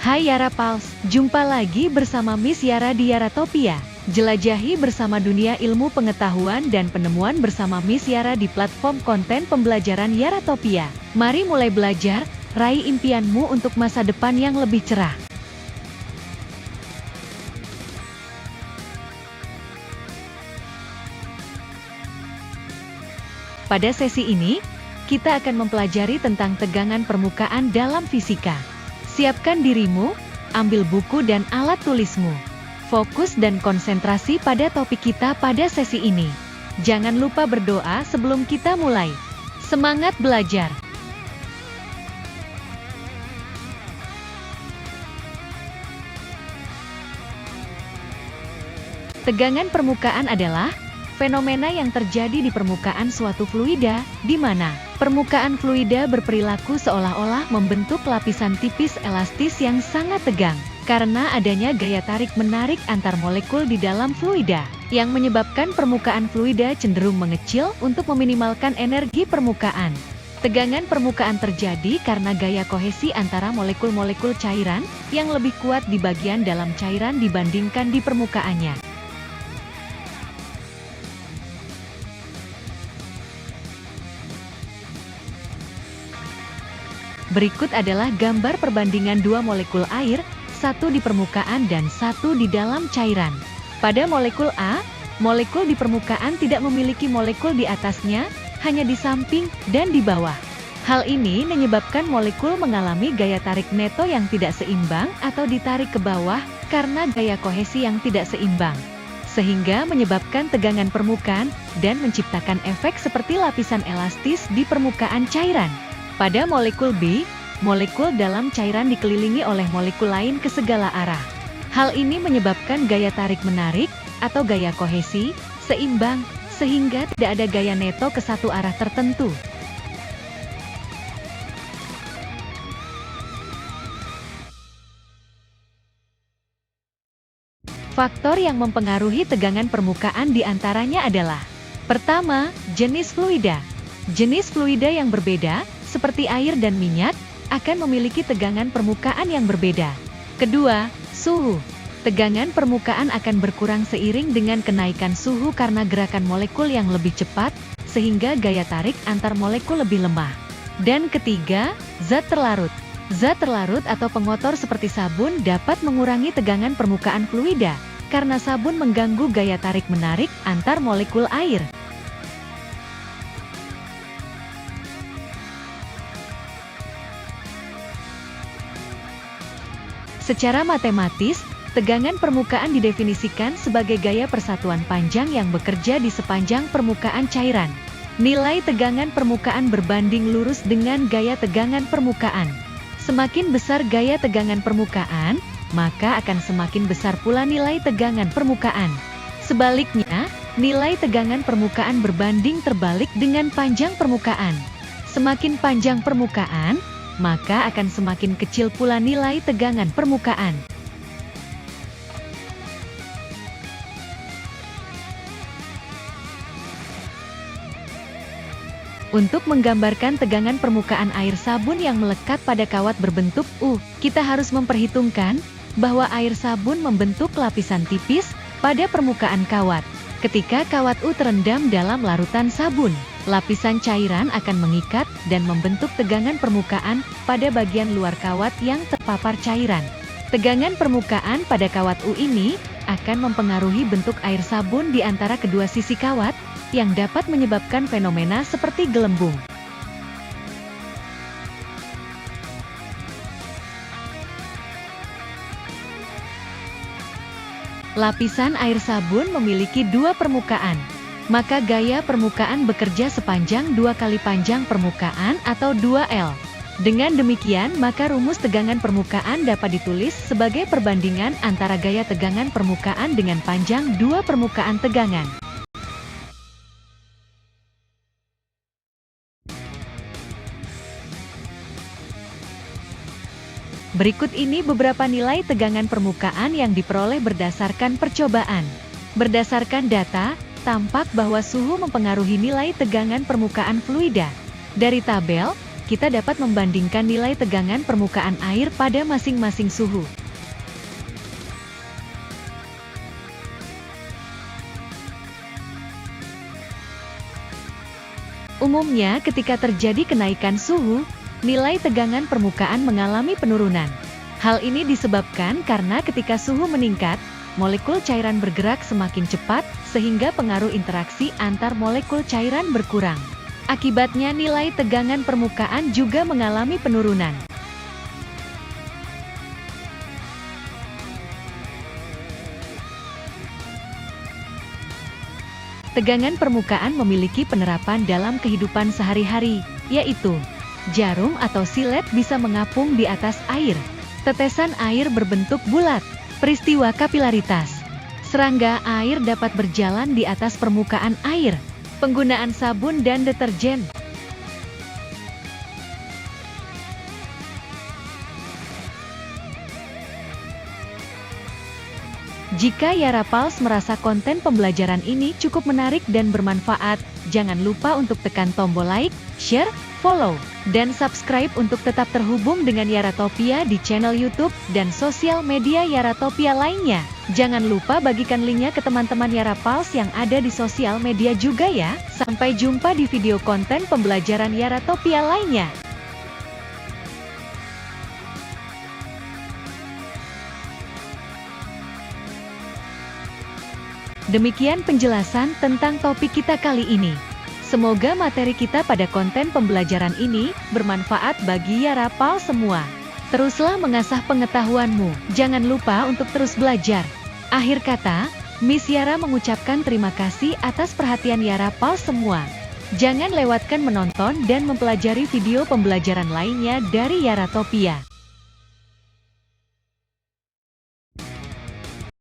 Hai Yara Pals, jumpa lagi bersama Miss Yara di Yaratopia. Jelajahi bersama dunia ilmu pengetahuan dan penemuan bersama Miss Yara di platform konten pembelajaran Yaratopia. Mari mulai belajar, raih impianmu untuk masa depan yang lebih cerah. Pada sesi ini, kita akan mempelajari tentang tegangan permukaan dalam fisika. Siapkan dirimu, ambil buku dan alat tulismu. Fokus dan konsentrasi pada topik kita pada sesi ini. Jangan lupa berdoa sebelum kita mulai. Semangat belajar! Tegangan permukaan adalah fenomena yang terjadi di permukaan suatu fluida, di mana permukaan fluida berperilaku seolah-olah membentuk lapisan tipis elastis yang sangat tegang, karena adanya gaya tarik-menarik antar molekul di dalam fluida, yang menyebabkan permukaan fluida cenderung mengecil untuk meminimalkan energi permukaan. Tegangan permukaan terjadi karena gaya kohesi antara molekul-molekul cairan, yang lebih kuat di bagian dalam cairan dibandingkan di permukaannya. Berikut adalah gambar perbandingan dua molekul air, satu di permukaan dan satu di dalam cairan. Pada molekul A, molekul di permukaan tidak memiliki molekul di atasnya, hanya di samping dan di bawah. Hal ini menyebabkan molekul mengalami gaya tarik neto yang tidak seimbang atau ditarik ke bawah karena gaya kohesi yang tidak seimbang, sehingga menyebabkan tegangan permukaan dan menciptakan efek seperti lapisan elastis di permukaan cairan. Pada molekul B, molekul dalam cairan dikelilingi oleh molekul lain ke segala arah. Hal ini menyebabkan gaya tarik-menarik, atau gaya kohesi, seimbang, sehingga tidak ada gaya neto ke satu arah tertentu. Faktor yang mempengaruhi tegangan permukaan diantaranya adalah: pertama, jenis fluida. Jenis fluida yang berbeda, seperti air dan minyak, akan memiliki tegangan permukaan yang berbeda. Kedua, suhu. Tegangan permukaan akan berkurang seiring dengan kenaikan suhu karena gerakan molekul yang lebih cepat, sehingga gaya tarik antar molekul lebih lemah. Dan ketiga, zat terlarut. Zat terlarut atau pengotor seperti sabun dapat mengurangi tegangan permukaan fluida, karena sabun mengganggu gaya tarik-menarik antar molekul air. Secara matematis, tegangan permukaan didefinisikan sebagai gaya persatuan panjang yang bekerja di sepanjang permukaan cairan. Nilai tegangan permukaan berbanding lurus dengan gaya tegangan permukaan. Semakin besar gaya tegangan permukaan, maka akan semakin besar pula nilai tegangan permukaan. Sebaliknya, nilai tegangan permukaan berbanding terbalik dengan panjang permukaan. Semakin panjang permukaan, maka akan semakin kecil pula nilai tegangan permukaan. Untuk menggambarkan tegangan permukaan air sabun yang melekat pada kawat berbentuk U, kita harus memperhitungkan bahwa air sabun membentuk lapisan tipis pada permukaan kawat. Ketika kawat U terendam dalam larutan sabun, lapisan cairan akan mengikat dan membentuk tegangan permukaan pada bagian luar kawat yang terpapar cairan. Tegangan permukaan pada kawat U ini akan mempengaruhi bentuk air sabun di antara kedua sisi kawat, yang dapat menyebabkan fenomena seperti gelembung. Lapisan air sabun memiliki dua permukaan, maka gaya permukaan bekerja sepanjang 2 kali panjang permukaan atau 2L. Dengan demikian, maka rumus tegangan permukaan dapat ditulis sebagai perbandingan antara gaya tegangan permukaan dengan panjang dua permukaan tegangan. Berikut ini beberapa nilai tegangan permukaan yang diperoleh berdasarkan percobaan. Berdasarkan data, tampak bahwa suhu mempengaruhi nilai tegangan permukaan fluida. Dari tabel, kita dapat membandingkan nilai tegangan permukaan air pada masing-masing suhu. Umumnya ketika terjadi kenaikan suhu, nilai tegangan permukaan mengalami penurunan. Hal ini disebabkan karena ketika suhu meningkat, molekul cairan bergerak semakin cepat, sehingga pengaruh interaksi antar molekul cairan berkurang. Akibatnya nilai tegangan permukaan juga mengalami penurunan. Tegangan permukaan memiliki penerapan dalam kehidupan sehari-hari, yaitu jarum atau silet bisa mengapung di atas air. Tetesan air berbentuk bulat. Peristiwa kapilaritas. Serangga air dapat berjalan di atas permukaan air. Penggunaan sabun dan deterjen. Jika Yara Pals merasa konten pembelajaran ini cukup menarik dan bermanfaat, jangan lupa untuk tekan tombol like, share, follow, dan subscribe untuk tetap terhubung dengan Yaratopia di channel YouTube dan sosial media Yaratopia lainnya. Jangan lupa bagikan linknya ke teman-teman Yara Pals yang ada di sosial media juga ya. Sampai jumpa di video konten pembelajaran Yaratopia lainnya. Demikian penjelasan tentang topik kita kali ini. Semoga materi kita pada konten pembelajaran ini bermanfaat bagi Yara Pals semua. Teruslah mengasah pengetahuanmu, jangan lupa untuk terus belajar. Akhir kata, Miss Yara mengucapkan terima kasih atas perhatian Yara Pals semua. Jangan lewatkan menonton dan mempelajari video pembelajaran lainnya dari Yaratopia.